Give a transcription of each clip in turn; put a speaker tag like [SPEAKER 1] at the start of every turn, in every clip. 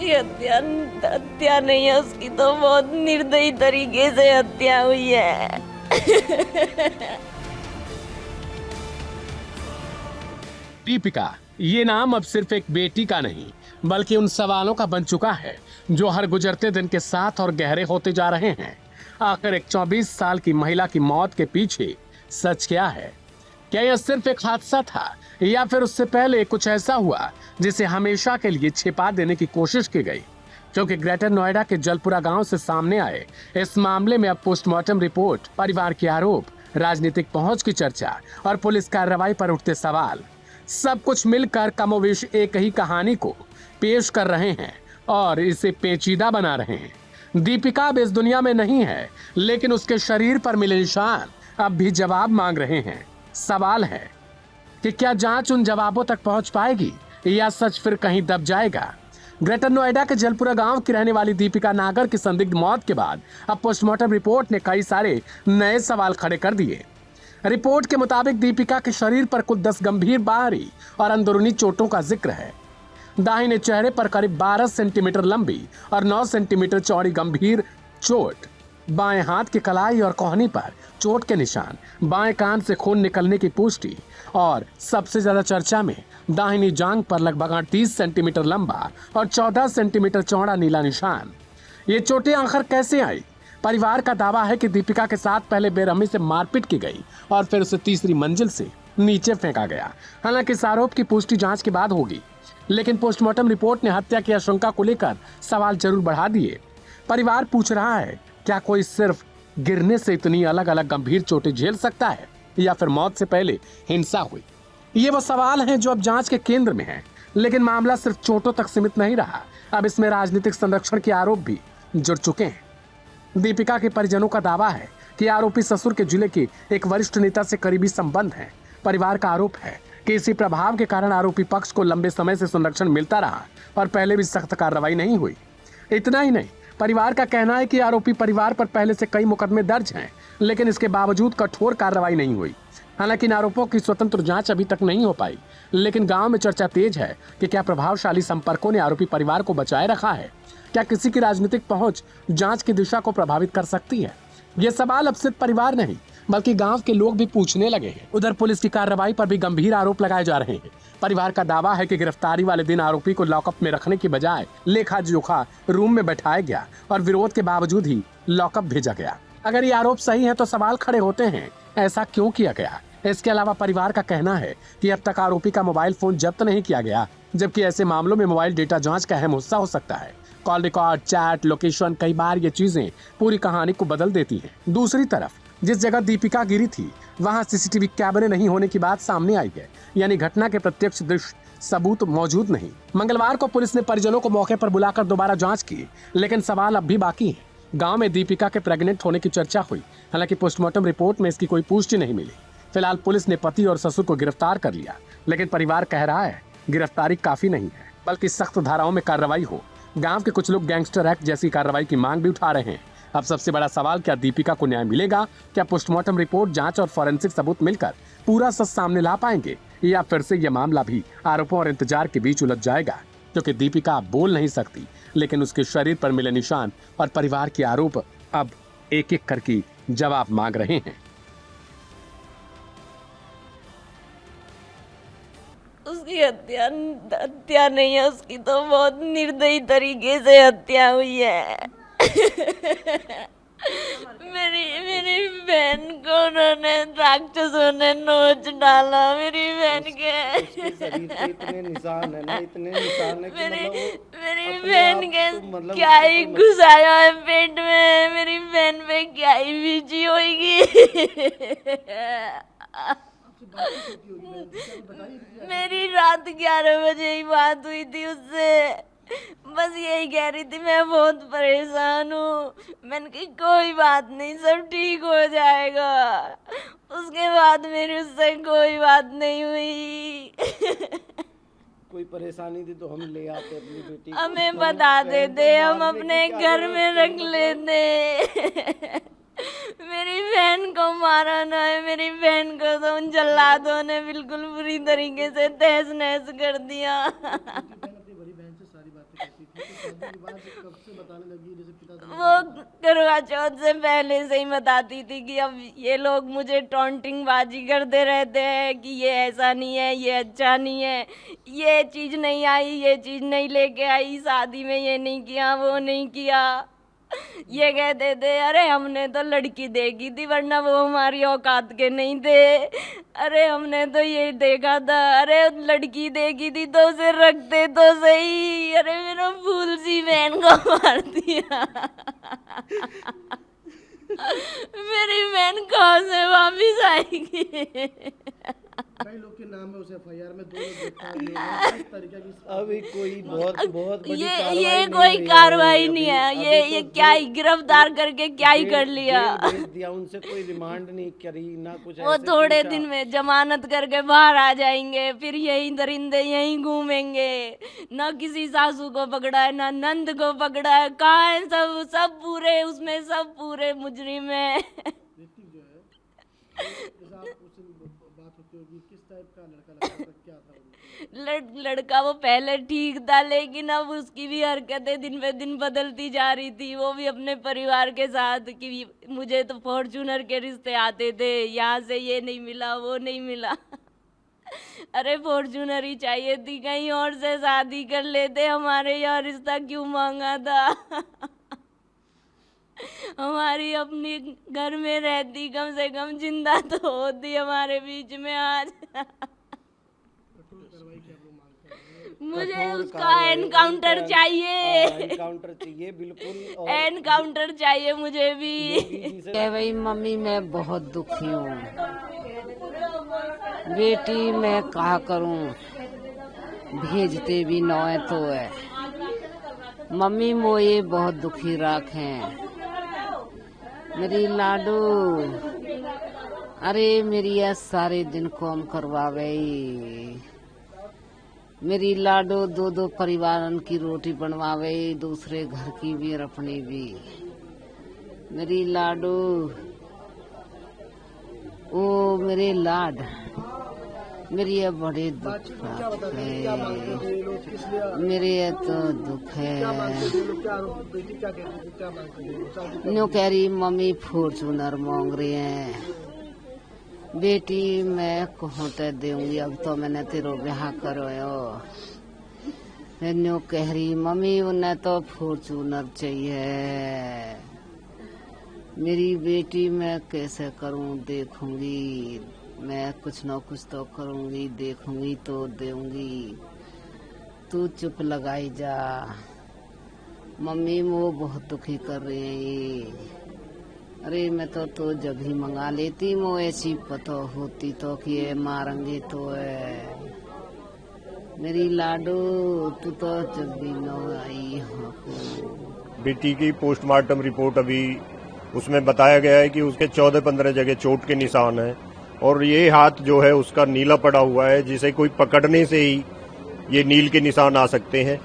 [SPEAKER 1] उसकी हत्या हत्या नहीं है, उसकी तो बहुत निर्दयी तरीके से हत्या हुई है।
[SPEAKER 2] दीपिका, ये नाम अब सिर्फ एक बेटी का नहीं बल्कि उन सवालों का बन चुका है जो हर गुजरते दिन के साथ और गहरे होते जा रहे हैं। आखिर एक 24 साल की महिला की मौत के पीछे सच क्या है? क्या यह सिर्फ एक हादसा था या फिर उससे पहले कुछ ऐसा हुआ जिसे हमेशा के लिए छिपा देने की कोशिश की गई? क्योंकि ग्रेटर नोएडा के जलपुरा गांव से सामने आए इस मामले में अब पोस्टमार्टम रिपोर्ट, परिवार के आरोप, राजनीतिक पहुंच की चर्चा और पुलिस कार्रवाई पर उठते सवाल, सब कुछ मिलकर कमोवेश एक ही कहानी को पेश कर रहे हैं और इसे पेचीदा बना रहे हैं। दीपिका अब इस दुनिया में नहीं है, लेकिन उसके शरीर पर मिले निशान अब भी जवाब मांग रहे हैं। सवाल है कि क्या जांच उन जवाबों तक पहुंच पाएगी या सच फिर कहीं दब जाएगा? ग्रेटर नोएडा के जलपुरा गांव की रहने वाली दीपिका नागर की संदिग्ध मौत के बाद अब पोस्टमार्टम रिपोर्ट ने कई सारे नए सवाल खड़े कर दिए। रिपोर्ट के मुताबिक दीपिका के शरीर पर कुल 10 गंभीर बाहरी और अंदरूनी चोटों का जिक्र है। दाहिने चेहरे पर करीब 12 सेंटीमीटर लंबी और 9 सेंटीमीटर चौड़ी गंभीर चोट, बाएं हाथ की कलाई और कोहनी पर चोट के निशान, बाएं कान से खून निकलने की पुष्टि और सबसे ज्यादा चर्चा में दाहिनी जांघ पर लगभग 38 सेंटीमीटर लंबा और 14 सेंटीमीटर चौड़ा नीला निशान। ये चोटें आखिर कैसे आई? परिवार का दावा है कि दीपिका के साथ पहले बेरहमी से मारपीट की गई और फिर उसे तीसरी मंजिल से नीचे फेंका गया। हालांकि इस आरोप की पुष्टि जांच के बाद होगी, लेकिन पोस्टमार्टम रिपोर्ट ने हत्या की आशंका को लेकर सवाल जरूर बढ़ा दिए। परिवार पूछ रहा है, क्या कोई सिर्फ गिरने से इतनी अलग अलग गंभीर चोटें झेल सकता है या फिर मौत से पहले हिंसा हुई? ये वो सवाल हैं जो अब जांच के केंद्र में हैं। लेकिन मामला सिर्फ चोटों तक सीमित नहीं रहा, अब इसमें राजनीतिक संरक्षण के आरोप भी जुड़ चुके हैं। दीपिका के परिजनों का दावा है कि आरोपी ससुर के जिले के एक वरिष्ठ नेता से करीबी संबंध है। परिवार का आरोप है कि इसी प्रभाव के कारण आरोपी पक्ष को लंबे समय से संरक्षण मिलता रहा और पहले भी सख्त कार्रवाई नहीं हुई। इतना ही नहीं, परिवार का कहना है कि आरोपी परिवार पर पहले से कई मुकदमे दर्ज हैं, लेकिन इसके बावजूद कठोर कार्रवाई नहीं हुई। हालांकि इन आरोपों की स्वतंत्र जांच अभी तक नहीं हो पाई, लेकिन गांव में चर्चा तेज है कि क्या प्रभावशाली संपर्कों ने आरोपी परिवार को बचाए रखा है? क्या किसी की राजनीतिक पहुंच जांच की दिशा को प्रभावित कर सकती है? ये सवाल अब सिर्फ परिवार नहीं बल्कि गांव के लोग भी पूछने लगे हैं। उधर पुलिस की कार्रवाई पर भी गंभीर आरोप लगाए जा रहे हैं। परिवार का दावा है कि गिरफ्तारी वाले दिन आरोपी को लॉकअप में रखने की बजाय लेखा जोखा रूम में बैठाया गया और विरोध के बावजूद ही लॉकअप भेजा गया। अगर ये आरोप सही है तो सवाल खड़े होते हैं, ऐसा क्यों किया गया? इसके अलावा परिवार का कहना है कि अब तक आरोपी का मोबाइल फोन जब्त नहीं किया गया, जबकि ऐसे मामलों में मोबाइल डेटा जांच का अहम हिस्सा हो सकता है। कॉल रिकॉर्ड, चैट, लोकेशन, कई बार ये चीजें पूरी कहानी को बदल देती हैं। दूसरी तरफ जिस जगह दीपिका गिरी थी वहां सीसीटीवी कैमरे नहीं होने की बात सामने आई है, यानी घटना के प्रत्यक्ष दृश्य सबूत मौजूद नहीं। मंगलवार को पुलिस ने परिजनों को मौके पर बुलाकर दोबारा जांच की, लेकिन सवाल अब भी बाकी है। गांव में दीपिका के प्रेग्नेंट होने की चर्चा हुई, हालांकि पोस्टमार्टम रिपोर्ट में इसकी कोई पुष्टि नहीं मिली। फिलहाल पुलिस ने पति और ससुर को गिरफ्तार कर लिया, लेकिन परिवार कह रहा है गिरफ्तारी काफी नहीं है, बल्कि सख्त धाराओं में कार्रवाई हो। गांव के कुछ लोग गैंगस्टर एक्ट जैसी कार्रवाई की मांग भी उठा रहे हैं। अब सबसे बड़ा सवाल, क्या दीपिका को न्याय मिलेगा? क्या पोस्टमार्टम रिपोर्ट, जांच और फॉरेंसिक सबूत मिलकर पूरा सच सामने ला पाएंगे, या फिर से यह मामला भी आरोपों और इंतजार के बीच उलझ जाएगा? क्योंकि दीपिका बोल नहीं सकती, लेकिन उसके शरीर पर मिले निशान और परिवार के आरोप अब एक एक करके जवाब मांग रहे हैं।
[SPEAKER 1] उसकी हत्या नहीं है, उसकी तो बहुत निर्दयी तरीके से हत्या हुई है। मेरी बहन को उन्होंने राक्षसों ने नोच डाला। मेरी बहन के
[SPEAKER 3] इतने निशान है ना, इतने निशान है कि
[SPEAKER 1] मेरी बहन के क्या ही घुसाया है पेट में। मेरी बहन पे क्या ही बीजी होगी। मेरी रात 11 बजे ही बात हुई थी उससे। बस यही कह रही थी मैं बहुत परेशान हूँ। मैंने कहा कोई बात नहीं, सब ठीक हो जाएगा। उसके बाद मेरी उससे कोई बात नहीं हुई।
[SPEAKER 3] कोई परेशानी थी तो हम ले आते अपनी बेटी को,
[SPEAKER 1] हमें बता देते, हम अपने घर में रख लेते। मेरी बहन को मारा ना है। मेरी बहन को तो उन जल्लादों ने बिल्कुल बुरी तरीके से तहस नहस कर दिया।
[SPEAKER 3] अपनी बड़ी बहन से सारी बातें कब से बताने लगी जैसे पिता
[SPEAKER 1] वो करवा चौथ से पहले से ही बताती थी कि अब ये लोग मुझे टॉन्टिंग बाजी करते रहते हैं कि ये ऐसा नहीं है, ये अच्छा नहीं है, ये चीज नहीं आई, ये चीज नहीं लेके आई, शादी में ये नहीं किया, वो नहीं किया। ये कहते थे अरे हमने तो लड़की देखी थी वरना वो हमारी औकात के नहीं थे, अरे हमने तो ये देखा था, अरे लड़की देखी थी तो उसे रखते तो सही, अरे मेरा फूल सी बहन को मार दिया। मेरी बहन कहाँ से वापिस आएगी?
[SPEAKER 3] कई लोग के नाम है उस एफआईआर में 2 लोग गिरफ्तार हुए हैं। किस तरीके की अभी कोई बहुत बड़ी
[SPEAKER 1] ये कोई कार्रवाई नहीं है, ये क्या ही गिरफ्तार करके क्या ही कर लिया?
[SPEAKER 3] भेज दिया, उनसे कोई रिमांड नहीं करी ना कुछ।
[SPEAKER 1] वो थोड़े दिन में जमानत करके बाहर आ जाएंगे, फिर यही दरिंदे यही घूमेंगे। ना किसी सासू को पकड़ा है, ना नंद को पकड़ा है, कहाँ है सब पूरे उसमें सब पूरे मुजरिम है।
[SPEAKER 3] ऋतिक जो है जैसे आप उससे बात होती होगी, किस टाइप का लड़का लगता था, क्या था वो?
[SPEAKER 1] लड़का वो पहले ठीक था, लेकिन अब उसकी भी हरकतें दिन पे दिन बदलती जा रही थी। वो भी अपने परिवार के साथ कि मुझे तो फॉर्च्यूनर के रिश्ते आते थे, यहाँ से ये नहीं मिला, वो नहीं मिला। अरे फॉर्च्यूनर ही चाहिए थी, कहीं और से शादी कर लेते, हमारे यहाँ रिश्ता क्यों मांगा था? हमारी अपनी घर में रहती, कम से कम जिंदा तो होती हमारे बीच में आज। मुझे उसका एनकाउंटर चाहिए,
[SPEAKER 3] एनकाउंटर चाहिए बिल्कुल,
[SPEAKER 1] एनकाउंटर चाहिए मुझे भी।
[SPEAKER 4] कह भाई मम्मी मैं बहुत दुखी हूँ, बेटी मैं कहा करूँ, भेजते भी नौए तो है, मम्मी मोये बहुत दुखी राखें, मेरी लाडू अरे मेरी ये सारे दिन काम करवावे, मेरी लाडो 2 परिवारन की रोटी बनवावे, दूसरे घर की भी और अपनी भी, मेरी लाडो ओ मेरे लाड मेरी ये बड़े दुख है, मेरे ये तो दुख है। न्यू कह रही मम्मी फॉर्च्यूनर मांग रही है, बेटी मैं कहूँ तो दूंगी, अब तो मैंने तेरो ब्याह करो। न्यू कह रही मम्मी उन्हें तो फॉर्च्यूनर चाहिए, मेरी बेटी मैं कैसे करूँ, देखूंगी मैं कुछ न कुछ तो करूंगी, देखूंगी तो दूंगी, तू चुप लगाई जा। मम्मी वो बहुत दुखी कर रही है ये, अरे मैं तो जब ही मंगा लेती, वो ऐसी पता होती तो कि ये मारेंगे तो है, मेरी लाडू तू तो जब भी न आई।
[SPEAKER 5] बेटी की पोस्टमार्टम रिपोर्ट अभी उसमें बताया गया है कि उसके 14-15 जगह चोट के निशान हैं और ये हाथ जो है उसका नीला पड़ा हुआ है, जिसे कोई पकड़ने से ही ये नील के निशान आ सकते हैं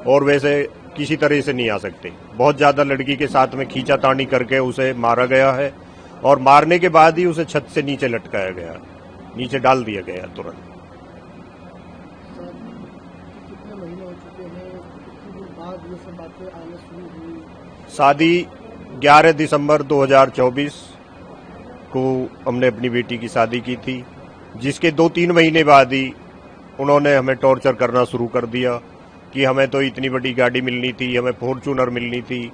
[SPEAKER 5] और वैसे किसी तरह से नहीं आ सकते। बहुत ज्यादा लड़की के साथ में खींचातानी करके उसे मारा गया है और मारने के बाद ही उसे छत से नीचे लटकाया गया, नीचे डाल दिया गया तुरंत।
[SPEAKER 3] कितने महीने हो चुके हैं, कितने दिन बाद ये सब बातें आने शुरू हुई?
[SPEAKER 5] शादी 11 दिसंबर 2024 को हमने अपनी बेटी की शादी की थी, जिसके 2-3 महीने बाद ही उन्होंने हमें टॉर्चर करना शुरू कर दिया कि हमें तो इतनी बड़ी गाड़ी मिलनी थी, हमें फॉर्च्यूनर मिलनी थी,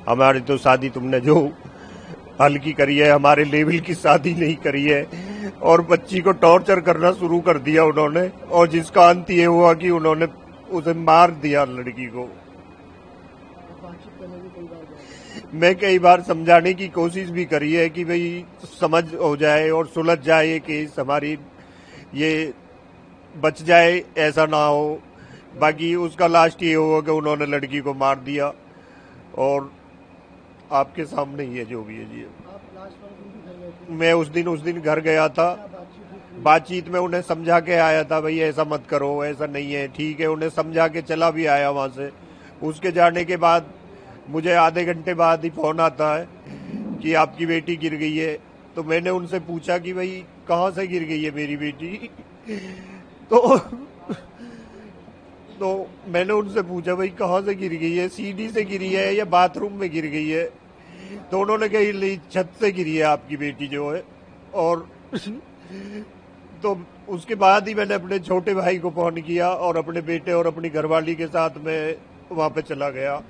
[SPEAKER 5] हमारी तो शादी तुमने जो हल्की करी है, हमारे लेवल की शादी नहीं करी है, और बच्ची को टॉर्चर करना शुरू कर दिया उन्होंने, और जिसका अंत ये हुआ कि उन्होंने उसे मार दिया लड़की को। मैं कई बार समझाने की कोशिश भी करी है कि भाई समझ हो जाए और सुलझ जाए ये केस, हमारी ये बच जाए, ऐसा ना हो। बाकी उसका लास्ट ये हुआ कि उन्होंने लड़की को मार दिया और आपके सामने ही है जो भी है जी। मैं उस दिन घर गया था, बातचीत में उन्हें समझा के आया था, भाई ऐसा मत करो, ऐसा नहीं है, ठीक है, उन्हें समझा के चला भी आया वहां से। उसके जाने के बाद मुझे आधे घंटे बाद ही फोन आता है कि आपकी बेटी गिर गई है। तो मैंने उनसे पूछा कि भाई कहाँ से गिर गई है मेरी बेटी, तो तो मैंने उनसे पूछा भाई कहाँ से गिर गई है, सीढ़ी से गिरी है या बाथरूम में गिर गई है? तो उन्होंने कही नहीं, छत से गिरी है आपकी बेटी जो है। और तो उसके बाद ही मैंने अपने छोटे भाई को फोन किया और अपने बेटे और अपनी घरवाली के साथ मैं वहां पे चला गया।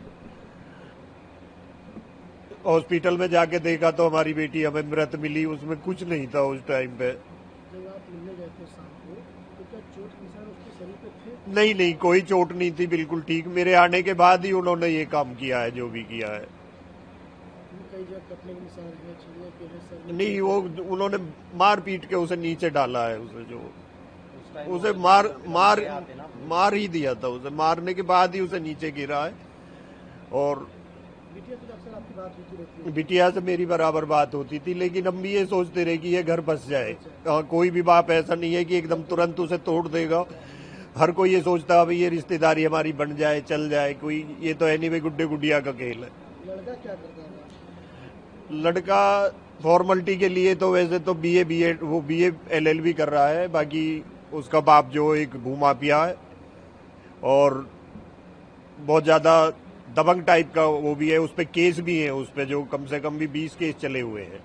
[SPEAKER 5] हॉस्पिटल में जाके देखा तो हमारी बेटी हमें मृत मिली, उसमें कुछ नहीं था उस टाइम पे।
[SPEAKER 3] जब आप मिलने गए थे शाम को तो क्या चोट के निशान उसके शरीर पे थे?
[SPEAKER 5] नहीं नहीं, कोई चोट नहीं थी, बिल्कुल ठीक। मेरे आने के बाद ही उन्होंने ये काम किया है जो भी किया है।
[SPEAKER 3] कई जगह कटने के निशान है, छीलने के हैं, सर में
[SPEAKER 5] नहीं, वो उन्होंने मार पीट के उसे नीचे डाला है। उसे जो उसे मार ही दिया था, उसे मारने के बाद ही उसे नीचे गिरा है। और
[SPEAKER 3] बिटिया से अक्सर आपकी बात होती रहती है।
[SPEAKER 5] बिटिया से मेरी बराबर बात होती थी, लेकिन हम भी ये सोचते रहे कि ये घर बस जाए। कोई भी बाप ऐसा नहीं है कि एकदम तुरंत उसे तोड़ देगा। हर कोई ये सोचता है भाई ये रिश्तेदारी हमारी बन जाए, चल जाए कोई। ये तो एनीवे गुड्डे गुडिया का खेल है।
[SPEAKER 3] लड़का क्या करता है?
[SPEAKER 5] लड़का फॉर्मेलिटी के लिए तो वैसे तो बीए एलएलबी कर रहा है। बाकी उसका बाप जो एक भूमाफिया है और बहुत ज्यादा दबंग टाइप का वो भी है। उस पे केस भी है, उस पे जो कम से कम भी 20 केस चले हुए हैं।